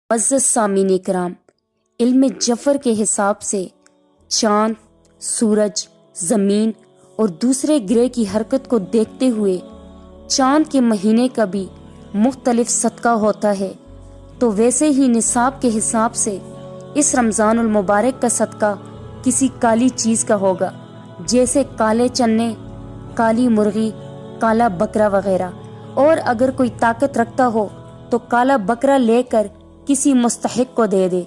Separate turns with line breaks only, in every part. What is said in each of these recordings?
معزز سامعین کرام، علم جعفر کے حساب سے چاند، سورج، زمین اور دوسرے گرہ کی حرکت کو دیکھتے ہوئے چاند کے مہینے کا بھی مختلف صدقہ ہوتا ہے، تو ویسے ہی نصاب کے حساب سے اس رمضان المبارک کا صدقہ کسی کالی چیز کا ہوگا، جیسے کالے چنے، کالی مرغی، کالا بکرا وغیرہ۔ اور اگر کوئی طاقت رکھتا ہو تو کالا بکرا لے کر کسی مستحق کو دے دے،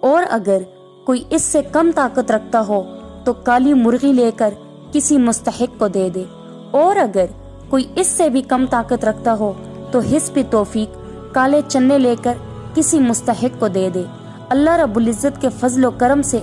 اور اگر کوئی اس سے کم طاقت رکھتا ہو تو کالی مرغی لے کر کسی مستحق کو دے دے، اور اگر کوئی اس سے بھی کم طاقت رکھتا ہو تو حسب توفیق کالے چنے لے کر کسی مستحق کو دے دے۔ اللہ رب العزت کے فضل و کرم سے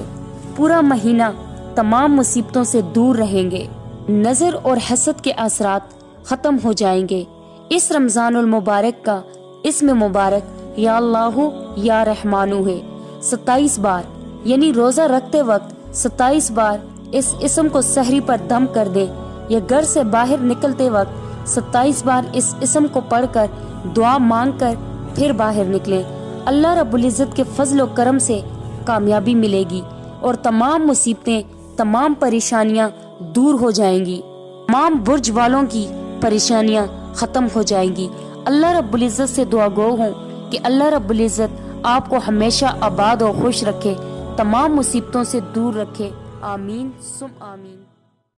پورا مہینہ تمام مصیبتوں سے دور رہیں گے، نظر اور حسد کے اثرات ختم ہو جائیں گے۔ اس رمضان المبارک کا اسم مبارک یا اللہ یا رحمانو ہے۔ 27 بار یعنی روزہ رکھتے وقت 27 بار اس اسم کو سحری پر دم کر دے، یا گھر سے باہر نکلتے وقت 27 بار اس اسم کو پڑھ کر دعا مانگ کر پھر باہر نکلیں۔ اللہ رب العزت کے فضل و کرم سے کامیابی ملے گی اور تمام مصیبتیں، تمام پریشانیاں دور ہو جائیں گی، تمام برج والوں کی پریشانیاں ختم ہو جائیں گی۔ اللہ رب العزت سے دعا گو ہوں کہ اللہ رب العزت آپ کو ہمیشہ آباد و خوش رکھے، تمام مصیبتوں سے دور رکھے، آمین ثم آمین۔